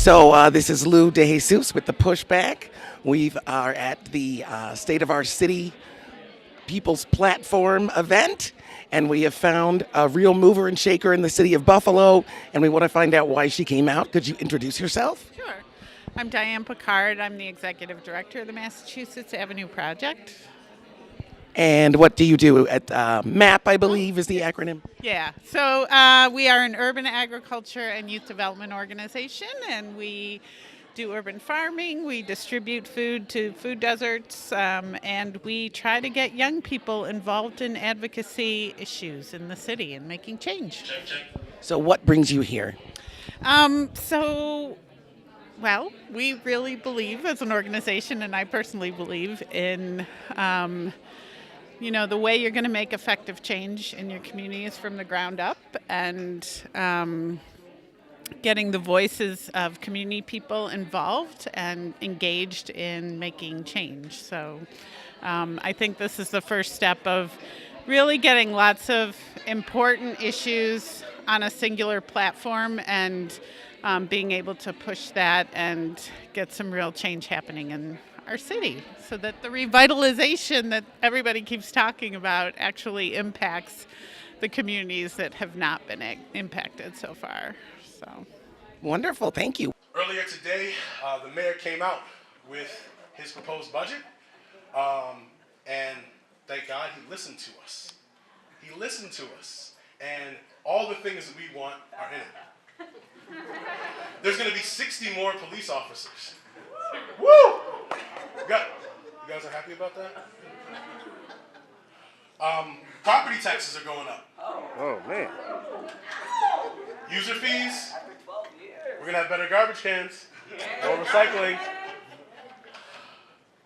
So this is Lou De Jesus with the Pushback. We are at the State of Our City People's Platform event, and we have found a real mover and shaker in the city of Buffalo, and we want to find out why she came out. Could you introduce yourself? Sure. I'm Diane Picard. I'm the executive director of the Massachusetts Avenue Project. And what do you do at MAP, I believe, is the acronym? Yeah, so we are an urban agriculture and youth development organization, and we do urban farming, we distribute food to food deserts, and we try to get young people involved in advocacy issues in the city and making change. So what brings you here? Well, we really believe as an organization, and I personally believe in the way you're going to make effective change in your community is from the ground up, and getting the voices of community people involved and engaged in making change. So I think this is the first step of really getting lots of important issues on a singular platform and being able to push that and get some real change happening in our city so that the revitalization that everybody keeps talking about actually impacts the communities that have not been impacted so far. So, wonderful, thank you. Earlier today, the mayor came out with his proposed budget, and thank God he listened to us. He listened to us, and all the things that we want are in it. There's going to be 60 more police officers. Woo! You guys are happy about that? Property taxes are going up. Oh, man. User fees. We're going to have better garbage cans. More recycling.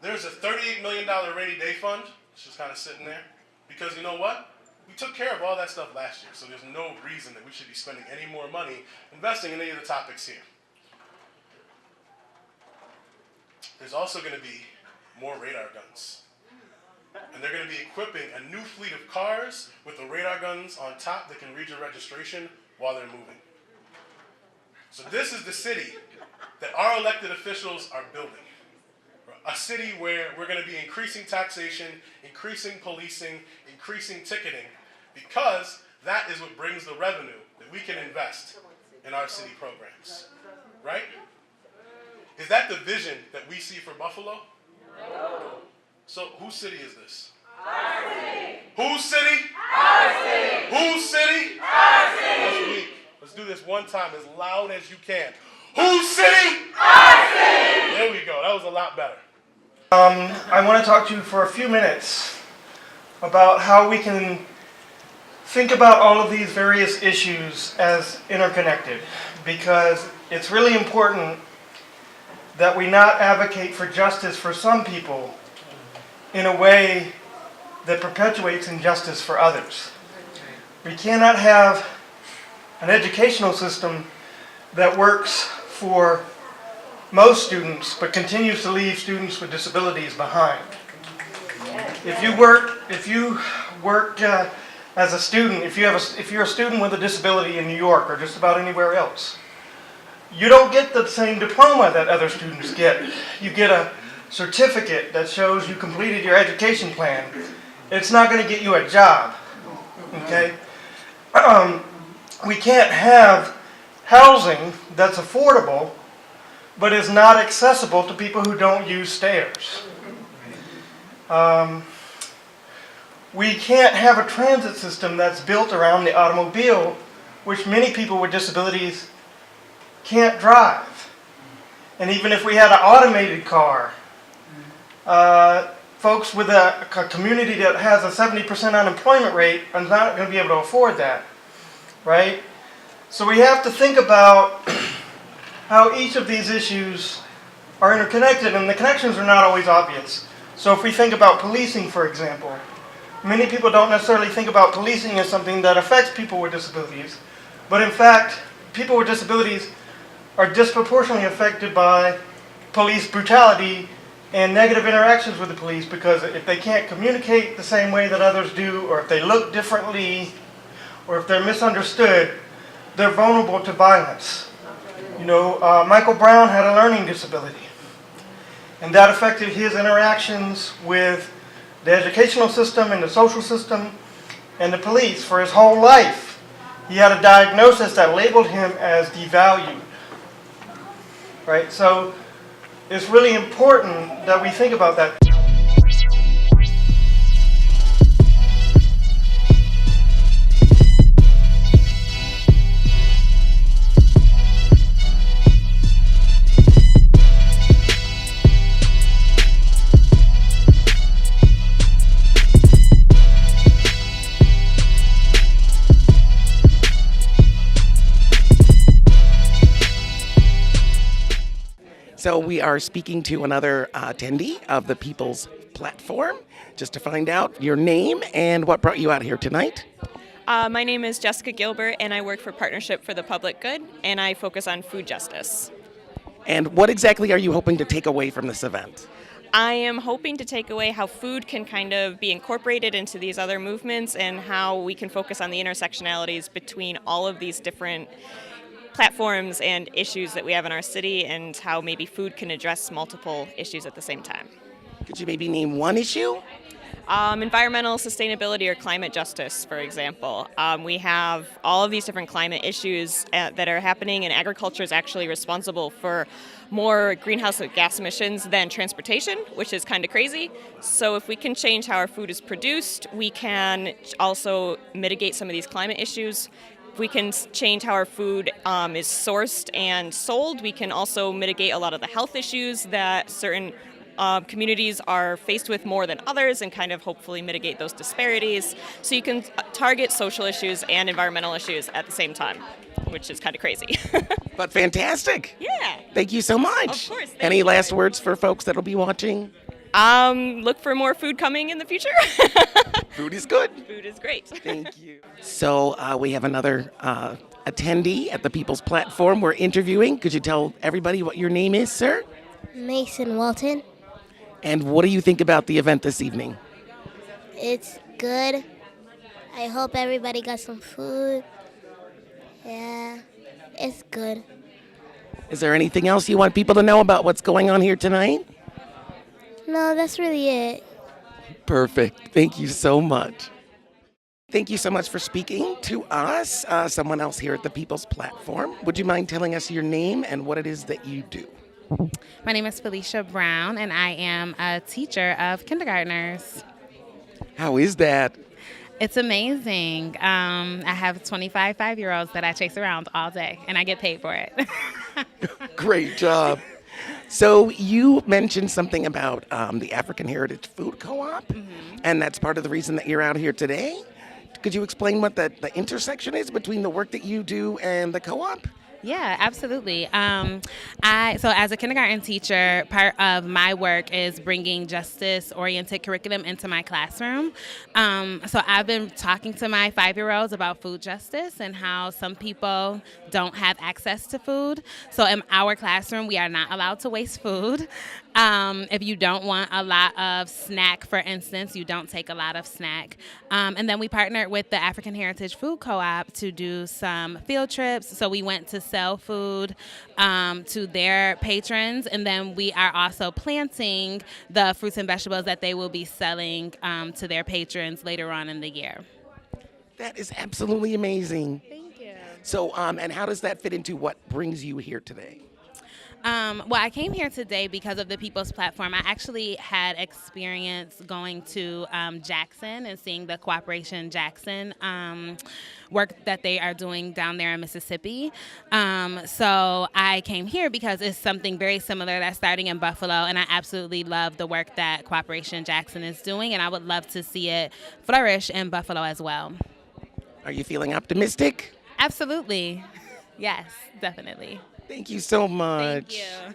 There's a $38 million rainy day fund. It's just kind of sitting there. Because you know what? We took care of all that stuff last year, so there's no reason that we should be spending any more money investing in any of the topics here. There's also going to be more radar guns. And they're going to be equipping a new fleet of cars with the radar guns on top that can read your registration while they're moving. So this is the city that our elected officials are building. A city where we're going to be increasing taxation, increasing policing, increasing ticketing, because that is what brings the revenue that we can invest in our city programs. Right? Is that the vision that we see for Buffalo? No. So whose city is this? Our city. Whose city? Our city. Whose city? Our city. That's weak. Let's do this one time as loud as you can. Whose city? Our city. There we go. That was a lot better. I want to talk to you for a few minutes about how we can think about all of these various issues as interconnected, because it's really important that we not advocate for justice for some people in a way that perpetuates injustice for others. We cannot have an educational system that works for most students but continues to leave students with disabilities behind. If you work as a student, if you're a student with a disability in New York or just about anywhere else, you don't get the same diploma that other students get. You get a certificate that shows you completed your education plan. It's not going to get you a job. Okay? We can't have housing that's affordable but is not accessible to people who don't use stairs. We can't have a transit system that's built around the automobile, which many people with disabilities can't drive. And even if we had an automated car, folks with a community that has a 70% unemployment rate are not going to be able to afford that, right? So we have to think about how each of these issues are interconnected, and the connections are not always obvious. So if we think about policing, for example, many people don't necessarily think about policing as something that affects people with disabilities, but in fact, people with disabilities are disproportionately affected by police brutality and negative interactions with the police, because if they can't communicate the same way that others do, or if they look differently, or if they're misunderstood, they're vulnerable to violence. Michael Brown had a learning disability, and that affected his interactions with the educational system and the social system and the police for his whole life. He had a diagnosis that labeled him as devalued, right? So it's really important that we think about that. So we are speaking to another attendee of the People's Platform, just to find out your name and what brought you out here tonight. My name is Jessica Gilbert, and I work for Partnership for the Public Good, and I focus on food justice. And what exactly are you hoping to take away from this event? I am hoping to take away how food can kind of be incorporated into these other movements and how we can focus on the intersectionalities between all of these different platforms and issues that we have in our city, and how maybe food can address multiple issues at the same time. Could you maybe name one issue? Environmental sustainability or climate justice, for example. We have all of these different climate issues that are happening, and agriculture is actually responsible for more greenhouse gas emissions than transportation, which is kind of crazy. So if we can change how our food is produced, we can also mitigate some of these climate issues. If we can change how our food is sourced and sold, we can also mitigate a lot of the health issues that certain communities are faced with more than others, and kind of hopefully mitigate those disparities. So you can target social issues and environmental issues at the same time, which is kind of crazy. But fantastic. Yeah. Thank you so much. Of course. Any last words for folks that'll be watching? Look for more food coming in the future. Food is good. Food is great. Thank you. So we have another attendee at the People's Platform we're interviewing. Could you tell everybody what your name is, sir? Mason Walton. And what do you think about the event this evening? It's good. I hope everybody got some food. Yeah, it's good. Is there anything else you want people to know about what's going on here tonight? No, that's really it. Perfect. Thank you so much. Thank you so much for speaking to us. Someone else here at the People's Platform. Would you mind telling us your name and what it is that you do? My name is Felicia Brown, and I am a teacher of kindergartners. How is that? It's amazing. I have 25 5-year-olds that I chase around all day, and I get paid for it. Great job. So you mentioned something about the African Heritage Food Co-op, and that's part of the reason that you're out here today. Could you explain what the intersection is between the work that you do and the co-op? Yeah, absolutely. So as a kindergarten teacher, part of my work is bringing justice-oriented curriculum into my classroom. So I've been talking to my 5-year-olds about food justice and how some people don't have access to food. So in our classroom, we are not allowed to waste food. If you don't want a lot of snack, for instance, you don't take a lot of snack. And then we partnered with the African Heritage Food Co-op to do some field trips. So we went to sell food to their patrons, and then we are also planting the fruits and vegetables that they will be selling to their patrons later on in the year. That is absolutely amazing. Thank you. So, and how does that fit into what brings you here today? Well, I came here today because of the People's Platform. I actually had experience going to Jackson and seeing the Cooperation Jackson work that they are doing down there in Mississippi. So I came here because it's something very similar that's starting in Buffalo, and I absolutely love the work that Cooperation Jackson is doing, and I would love to see it flourish in Buffalo as well. Are you feeling optimistic? Absolutely. Yes, definitely. Thank you so much. Thank you.